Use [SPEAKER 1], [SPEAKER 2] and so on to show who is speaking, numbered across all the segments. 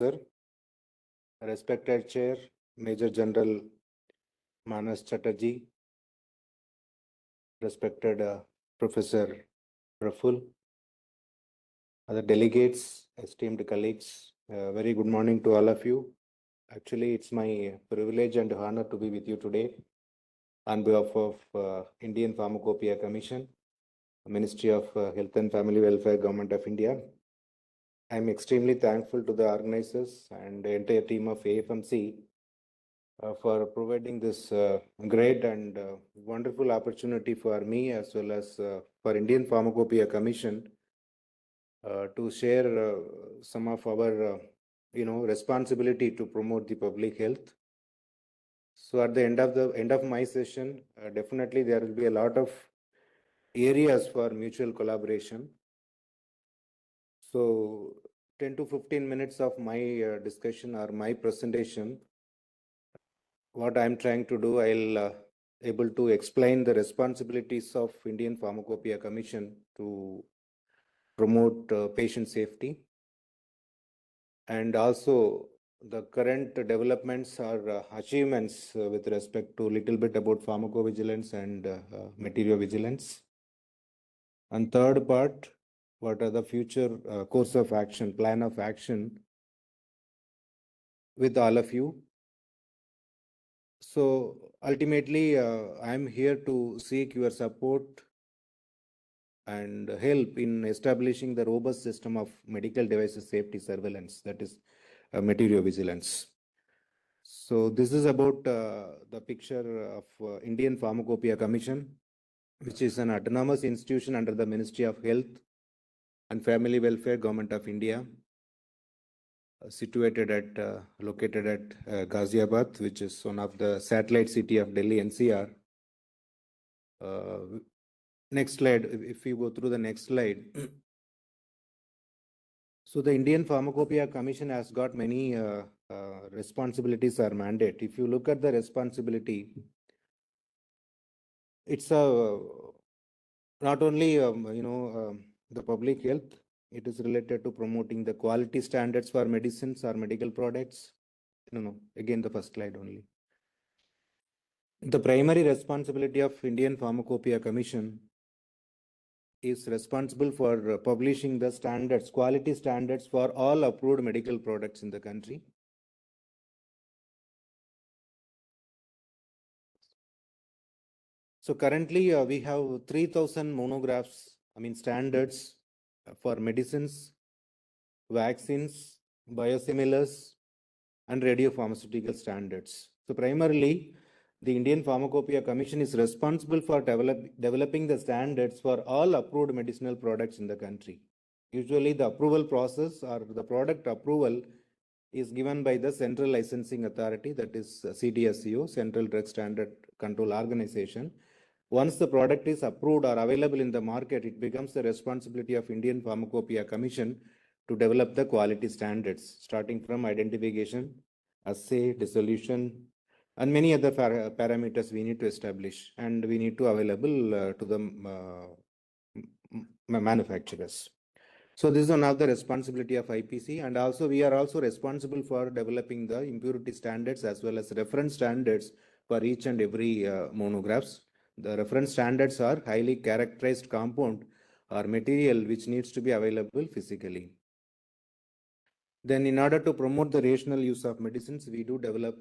[SPEAKER 1] Sir, respected Chair, Major General Manas Chatterjee, respected Professor Praful, other delegates, esteemed colleagues, very good morning to all of you. Actually, it's my privilege and honor to be with you today on behalf of Indian Pharmacopoeia Commission, Ministry of Health and Family Welfare, Government of India. I'm extremely thankful to the organizers and the entire team of AFMC for providing this great and wonderful opportunity for me as well as for Indian Pharmacopoeia Commission to share some of our responsibility to promote the public health. So at the end of my session, definitely there will be a lot of areas for mutual collaboration. So 10 to 15 minutes of my discussion or my presentation, what I'm trying to do, I'll able to explain the responsibilities of Indian Pharmacopoeia Commission to promote patient safety, and also the current developments or achievements with respect to little bit about pharmacovigilance and materiovigilance. And third part, what are the future course of action, plan of action with all of you. So ultimately, I'm here to seek your support and help in establishing the robust system of medical devices safety surveillance, that is materiovigilance. So this is about the picture of Indian Pharmacopoeia Commission, which is an autonomous institution under the Ministry of Health and Family Welfare, Government of India, located at Ghaziabad, which is one of the satellite city of Delhi NCR. Next slide, if we go through the next slide. So the Indian Pharmacopoeia Commission has got many responsibilities or mandate. If you look at the responsibility, it's not only the public health. It is related to promoting the quality standards for medicines or medical products. Again the first slide only. The primary responsibility of Indian Pharmacopoeia Commission is responsible for publishing the standards, quality standards for all approved medical products in the country. So currently we have 3,000 monographs, standards for medicines, vaccines, biosimilars, and radiopharmaceutical standards. So primarily, the Indian Pharmacopoeia Commission is responsible for developing the standards for all approved medicinal products in the country. Usually the approval process or the product approval is given by the Central Licensing Authority, that is CDSCO, Central Drug Standard Control Organization. Once the product is approved or available in the market, it becomes the responsibility of Indian Pharmacopoeia Commission to develop the quality standards, starting from identification, assay, dissolution, and many other parameters we need to establish and we need to available to the manufacturers. So this is one of the responsibility of IPC, and also we are also responsible for developing the impurity standards as well as reference standards for each and every monographs. The reference standards are highly characterized compound or material which needs to be available physically. Then in order to promote the rational use of medicines, we do develop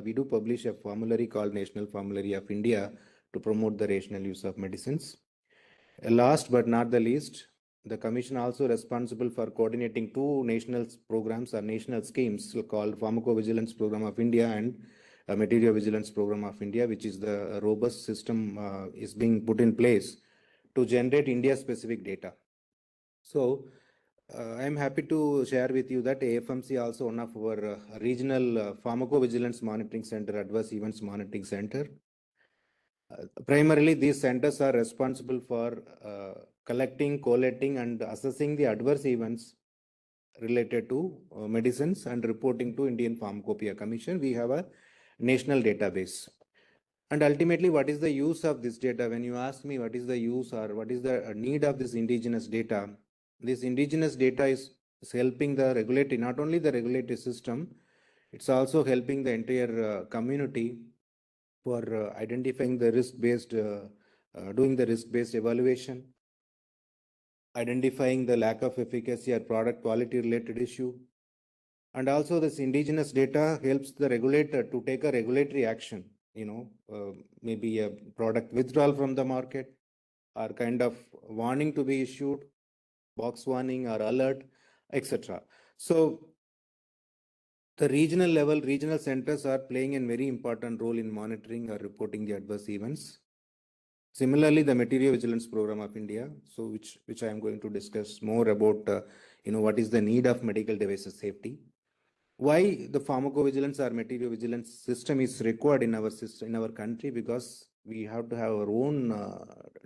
[SPEAKER 1] we do publish a formulary called National Formulary of India to promote the rational use of medicines. Last but not the least, the Commission also responsible for coordinating two national programs or national schemes called Pharmacovigilance Program of India and Materiovigilance Program of India, which is the robust system is being put in place to generate India-specific data. So I'm happy to share with you that AFMC also one of our regional pharmacovigilance monitoring center, adverse events monitoring center. Primarily, these centers are responsible for collecting, collating, and assessing the adverse events related to medicines and reporting to Indian Pharmacopoeia Commission. We have a national database. And ultimately, what is the use of this data? When you ask me what is the use or what is the need of this indigenous data, this indigenous data is It's helping the regulatory, not only the regulatory system, it's also helping the entire community for identifying the risk-based, doing the risk-based evaluation, identifying the lack of efficacy or product quality related issue. And also this indigenous data helps the regulator to take a regulatory action, maybe a product withdrawal from the market or kind of warning to be issued, box warning or alert, etc. So the regional level, regional centers are playing a very important role in monitoring or reporting the adverse events. Similarly, the Material Vigilance Program of India, so which I am going to discuss more about, what is the need of medical devices safety, why the pharmacovigilance or material vigilance system is required in our system, in our country, because we have to have our own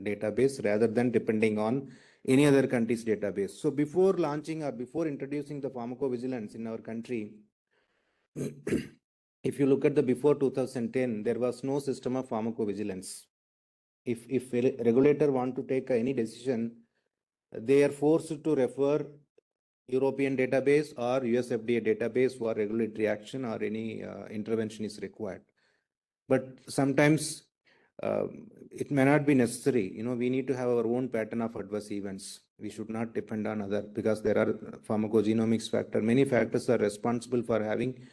[SPEAKER 1] database rather than depending on any other country's database. So before launching or before introducing the pharmacovigilance in our country, if you look at the before 2010, there was no system of pharmacovigilance. If a regulator want to take any decision, they are forced to refer European database or US FDA database for regulatory action or any intervention is required. But sometimes it may not be necessary. We need to have our own pattern of adverse events. We should not depend on other, because there are pharmacogenomics factor. Many factors are responsible for having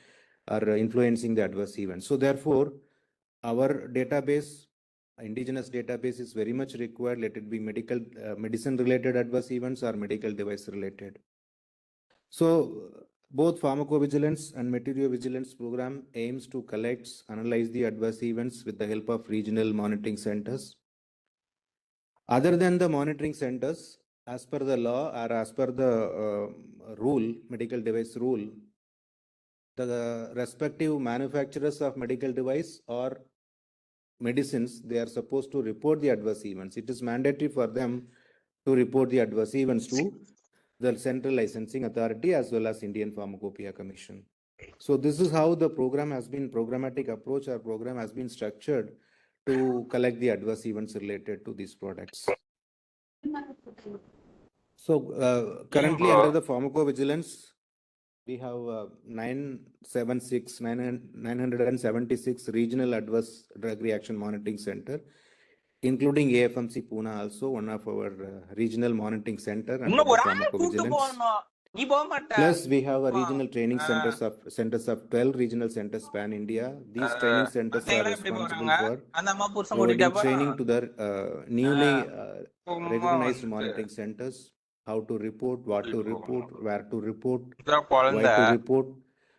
[SPEAKER 1] or influencing the adverse events. So therefore, our database, indigenous database, is very much required. Let it be medicine related adverse events or medical device related. So both pharmacovigilance and material vigilance program aims to collect, analyze the adverse events with the help of regional monitoring centers. Other than the monitoring centers, as per the law or as per the rule, medical device rule, the respective manufacturers of medical device or medicines, they are supposed to report the adverse events. It is mandatory for them to report the adverse events to the Central Licensing Authority as well as Indian Pharmacopoeia Commission. So this is how the program has been, programmatic approach or program has been structured to collect the adverse events related to these products. So currently under the pharmacovigilance, we have 976 regional adverse drug reaction monitoring center, including AFMC Pune, also one of our regional monitoring center under the pharmacovigilance. Plus, we have a regional training centers of 12 regional centers span India. These training centers are responsible for providing training to the newly recognized monitoring centers, how to report, what to report, where to report, why to report,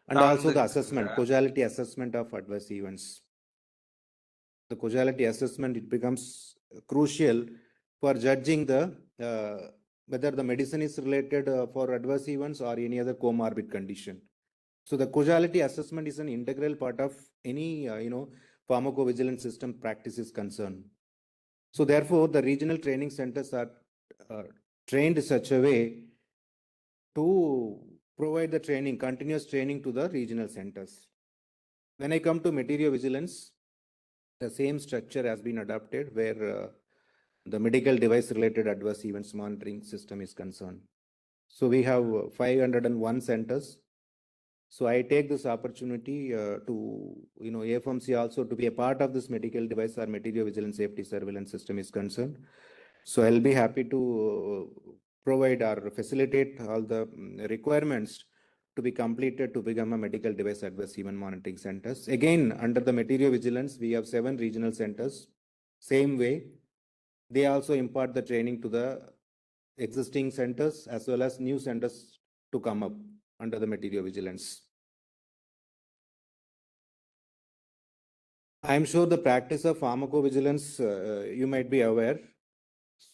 [SPEAKER 1] and also the assessment, causality assessment of adverse events. The causality assessment, it becomes crucial for judging the whether the medicine is related for adverse events or any other comorbid condition. So the causality assessment is an integral part of any pharmacovigilance system practice is concerned. So therefore, the regional training centers are trained in such a way to provide the training, continuous training to the regional centers. When I come to material vigilance, the same structure has been adopted where the medical device related adverse events monitoring system is concerned. So we have 501 centers. So I take this opportunity to, AFMC also to be a part of this medical device or material vigilance safety surveillance system is concerned. So I'll be happy to provide or facilitate all the requirements to be completed to become a medical device adverse event monitoring centers. Again, under the material vigilance, we have 7 regional centers. Same way, they also impart the training to the existing centers as well as new centers to come up under the material vigilance. I'm sure the practice of pharmacovigilance, you might be aware.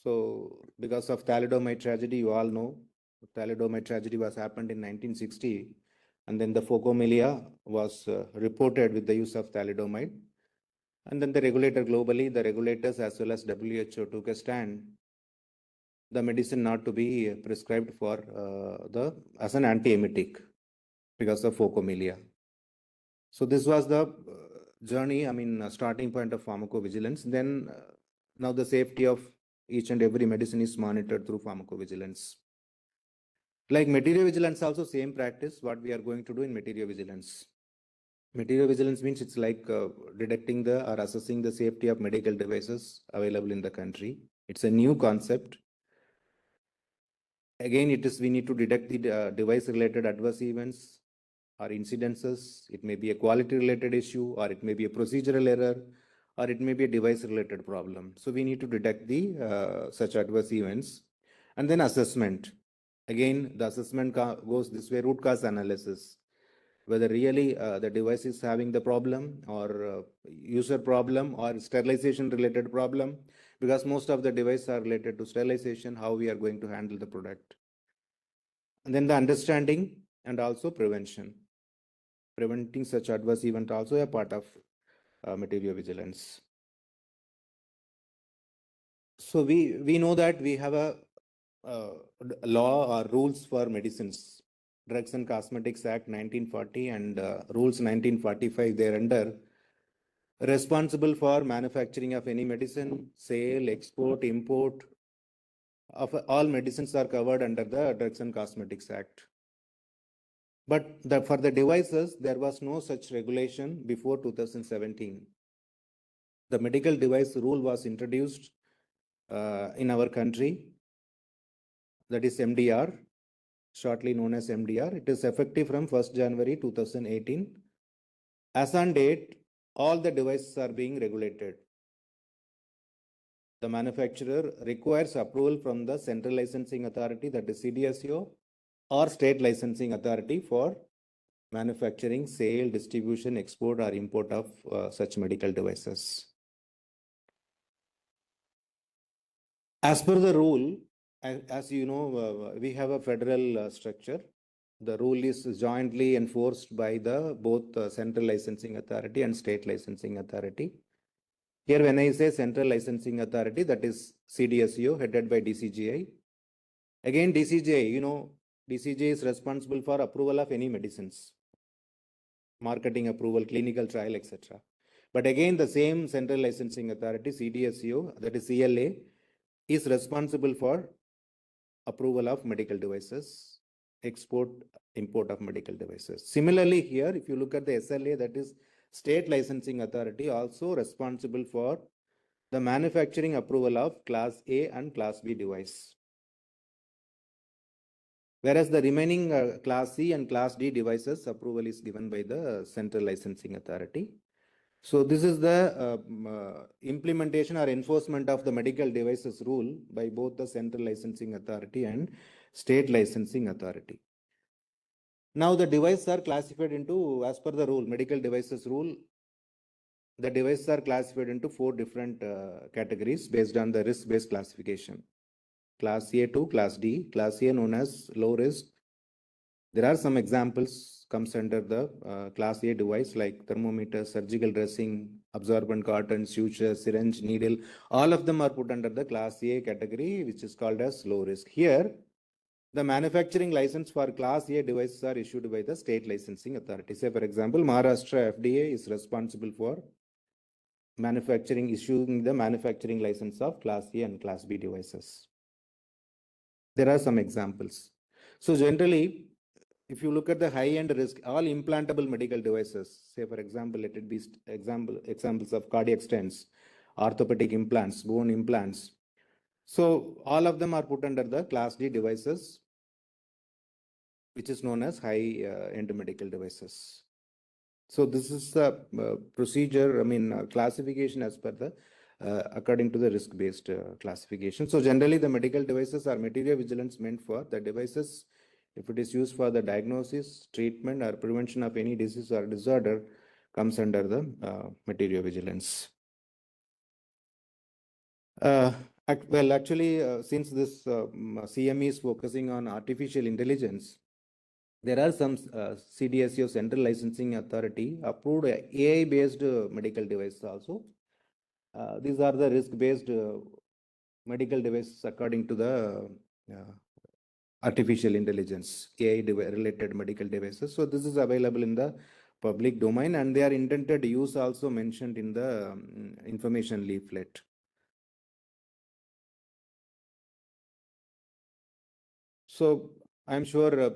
[SPEAKER 1] So because of thalidomide tragedy, you all know, thalidomide tragedy was happened in 1960. And then the phocomelia was reported with the use of thalidomide. And then the regulator globally, the regulators as well as WHO took a stand, the medicine not to be prescribed for as an antiemetic because of phocomelia. So this was the journey, starting point of pharmacovigilance. Then now the safety of each and every medicine is monitored through pharmacovigilance. Like material vigilance, also same practice, what we are going to do in material vigilance. Material vigilance means it's like detecting the or assessing the safety of medical devices available in the country. It's a new concept. Again, we need to detect the device related adverse events or incidences. It may be a quality related issue, or it may be a procedural error, or it may be a device related problem. So we need to detect the such adverse events. And then assessment. Again, the assessment goes this way: root cause analysis, whether really the device is having the problem, or user problem, or sterilization related problem, because most of the devices are related to sterilization, how we are going to handle the product. And then the understanding and also prevention. Preventing such adverse event also a part of material vigilance. So we know that we have a law or rules for medicines. Drugs and Cosmetics Act 1940 and Rules 1945, they're under responsible for manufacturing of any medicine, sale, export, import of all medicines are covered under the Drugs and Cosmetics Act. But for the devices, there was no such regulation before 2017. The medical device rule was introduced in our country, that is MDR, shortly known as MDR. It is effective from 1st January 2018. As on date, all the devices are being regulated. The manufacturer requires approval from the Central Licensing Authority, that is CDSO, or State Licensing Authority for manufacturing, sale, distribution, export, or import of such medical devices. As per the rule, as you know, we have a federal structure. The rule is jointly enforced by the both Central Licensing Authority and State Licensing Authority. Here, when I say Central Licensing Authority, that is CDSO, headed by DCGI. Again, DCGI, you know, DCGI is responsible for approval of any medicines, marketing approval, clinical trial, etc. But again, the same Central Licensing Authority, CDSO, that is CLA, is responsible for approval of medical devices, export, import of medical devices. Similarly, here, if you look at the SLA, that is State Licensing Authority, also responsible for the manufacturing approval of Class A and Class B device. Whereas the remaining Class C and Class D devices approval is given by the Central Licensing Authority. So this is the implementation or enforcement of the medical devices rule by both the Central Licensing Authority and State Licensing Authority. Now the devices are classified into, as per the rule, medical devices rule, the devices are classified into 4 different categories based on the risk-based classification. Class A to Class D. Class A known as low risk. There are some examples comes under the Class A device like thermometer, surgical dressing, absorbent cotton, suture, syringe, needle. All of them are put under the Class A category, which is called as low risk. Here, the manufacturing license for Class A devices are issued by the State Licensing Authority. Say, for example, Maharashtra FDA is responsible for issuing the manufacturing license of Class A and Class B devices. There are some examples. So generally, if you look at the high-end risk, all implantable medical devices, say for example, let it be examples of cardiac stents, orthopedic implants, bone implants. So all of them are put under the Class D devices, which is known as high-end medical devices. So this is the procedure, classification as per the according to the risk-based classification. So generally the medical devices are material vigilance meant for the devices. If it is used for the diagnosis, treatment, or prevention of any disease or disorder, comes under the material vigilance. Well, actually, since this CME is focusing on artificial intelligence, there are some CDSO, Central Licensing Authority, approved AI-based medical devices also. These are the risk-based medical devices according to the artificial intelligence, AI-related medical devices. So this is available in the public domain, and their intended use also mentioned in the information leaflet. So I'm sure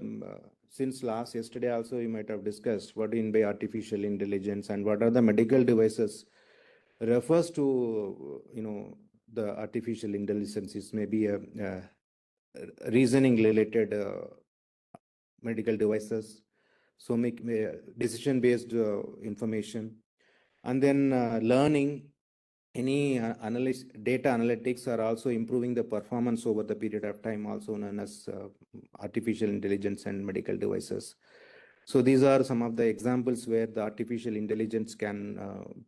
[SPEAKER 1] since last yesterday also you might have discussed what in by artificial intelligence and what are the medical devices refers to, the artificial intelligence is maybe a reasoning related medical devices. So make decision based information, and then learning any data analytics are also improving the performance over the period of time, also known as artificial intelligence and medical devices. So these are some of the examples where the artificial intelligence can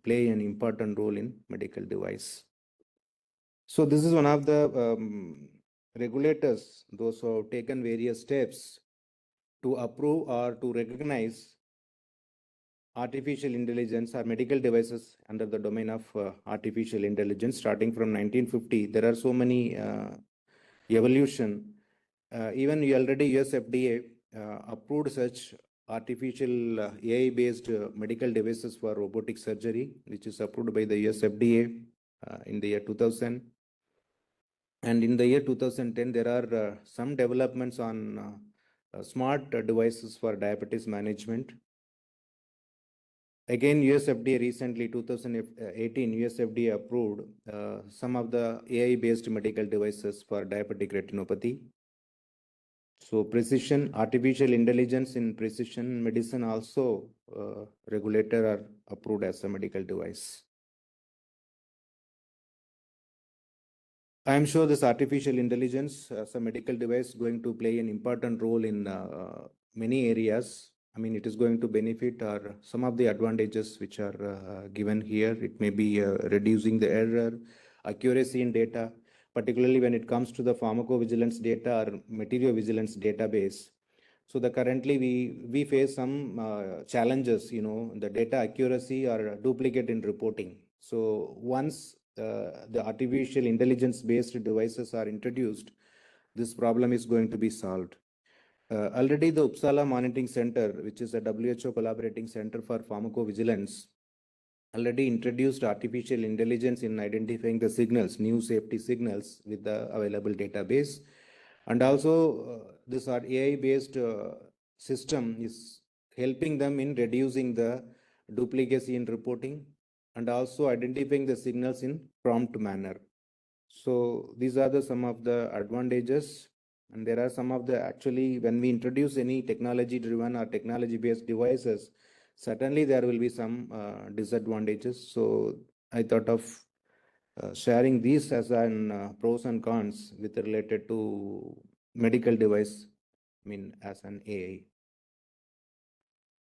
[SPEAKER 1] play an important role in medical device. So this is one of the regulators, those who have taken various steps to approve or to recognize artificial intelligence or medical devices under the domain of artificial intelligence. Starting from 1950, there are so many evolution. Even already US FDA approved such artificial AI-based medical devices for robotic surgery, which is approved by the US FDA in the year 2000. And in the year 2010, there are some developments on smart devices for diabetes management. Again, US FDA recently, 2018, US FDA approved some of the AI-based medical devices for diabetic retinopathy. So artificial intelligence in precision medicine also regulator are approved as a medical device. I am sure this artificial intelligence as a medical device going to play an important role in many areas. I mean, it is going to benefit or some of the advantages which are given here. It may be reducing the error, accuracy in data, particularly when it comes to the pharmacovigilance data or material vigilance database. So currently we face some challenges, the data accuracy or duplicate in reporting. So once the artificial intelligence based devices are introduced, this problem is going to be solved. Already the Uppsala Monitoring Center, which is a WHO collaborating center for pharmacovigilance, already introduced artificial intelligence in identifying the signals, new safety signals with the available database. And also this AI-based system is helping them in reducing the duplicacy in reporting and also identifying the signals in prompt manner. So these are some of the advantages, and there are some of the actually when we introduce any technology driven or technology based devices, certainly there will be some disadvantages. So I thought of sharing these as an pros and cons with related to medical device, I mean as an AI.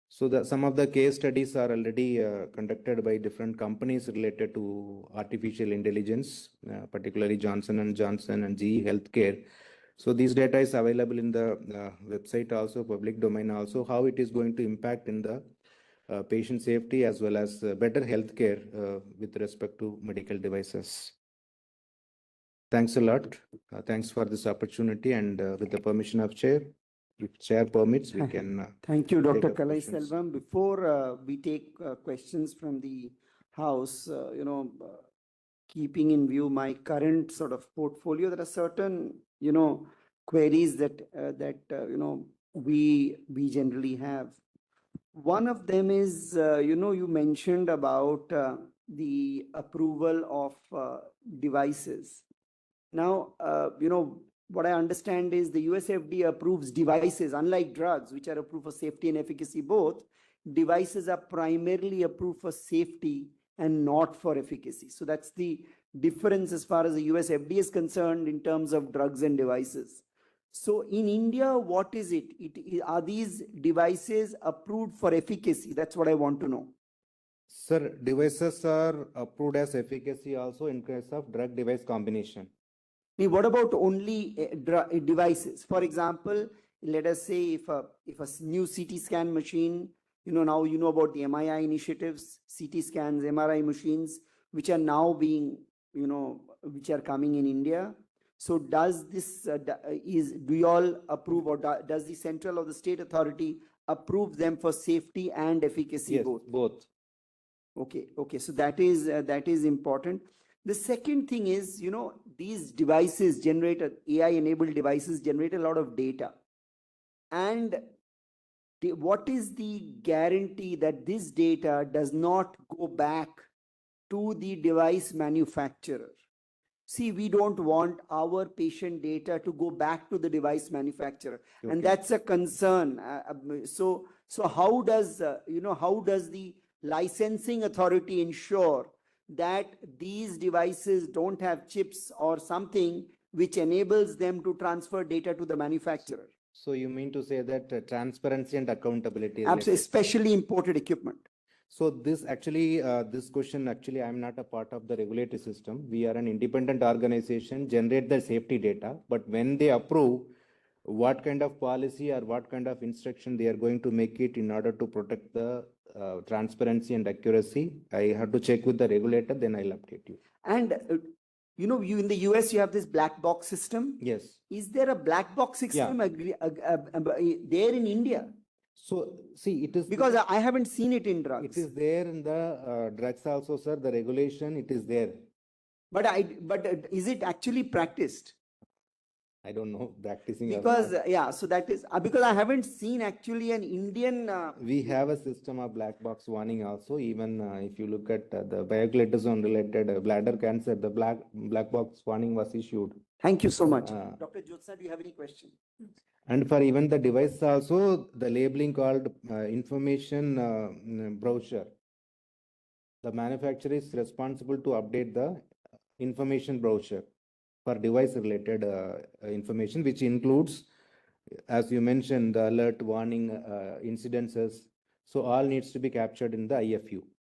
[SPEAKER 1] So some of the case studies are already conducted by different companies related to artificial intelligence, particularly Johnson & Johnson and GE Healthcare. So this data is available in the website also, public domain also, how it is going to impact in the patient safety as well as better healthcare with respect to medical devices. Thanks a lot. Thanks for this opportunity, and with the permission of chair, if chair permits, we can.
[SPEAKER 2] Thank you, Dr. Kalaiselvam. Before we take questions from the house, keeping in view my current sort of portfolio, there are certain, queries that we generally have. One of them is, you mentioned about the approval of devices. Now, what I understand is the US FDA approves devices, unlike drugs, which are approved for safety and efficacy both. Devices are primarily approved for safety and not for efficacy. So that's the difference as far as the US FDA is concerned in terms of drugs and devices. So in India, what is it? Are these devices approved for efficacy? That's what I want to know.
[SPEAKER 1] Sir, devices are approved as efficacy also in case of drug device combination.
[SPEAKER 2] What about only devices? For example, let us say if a new CT scan machine, now you know about the MII initiatives, CT scans, MRI machines, which are now being, which are coming in India. So does this, do you all approve, or does the central or the state authority approve them for safety and efficacy?
[SPEAKER 1] Yes, both.
[SPEAKER 2] Okay. So that is important. The second thing is, these devices AI-enabled devices generate a lot of data. And what is the guarantee that this data does not go back to the device manufacturer? See, we don't want our patient data to go back to the device manufacturer, and
[SPEAKER 1] Okay.
[SPEAKER 2] that's a concern. So how does how does the licensing authority ensure that these devices don't have chips or something which enables them to transfer data to the manufacturer?
[SPEAKER 1] So you mean to say that transparency and accountability is
[SPEAKER 2] Absolutely,
[SPEAKER 1] necessary?
[SPEAKER 2] especially imported equipment.
[SPEAKER 1] So this actually, this question actually, I'm not a part of the regulatory system. We are an independent organization, generate the safety data, but when they approve, what kind of policy or what kind of instruction they are going to make it in order to protect the transparency and accuracy, I have to check with the regulator, then I'll update you.
[SPEAKER 2] And you in the US, you have this black box system.
[SPEAKER 1] Yes.
[SPEAKER 2] Is there a black box system there in India?
[SPEAKER 1] So see, it is
[SPEAKER 2] Because I haven't seen it in drugs.
[SPEAKER 1] It is there in the drugs also, sir. The regulation, it is there.
[SPEAKER 2] But is it actually practiced?
[SPEAKER 1] I don't know practicing or
[SPEAKER 2] Because
[SPEAKER 1] not.
[SPEAKER 2] yeah, so that is because I haven't seen actually an Indian.
[SPEAKER 1] We have a system of black box warning also. Even if you look at the pioglitazone related bladder cancer, the black box warning was issued.
[SPEAKER 2] Thank you so much. Dr. Jyotsna, do you have any question?
[SPEAKER 1] And for even the device also, the labeling called information brochure. The manufacturer is responsible to update the information brochure for device related information, which includes, as you mentioned, the alert, warning, incidences. So all needs to be captured in the IFU.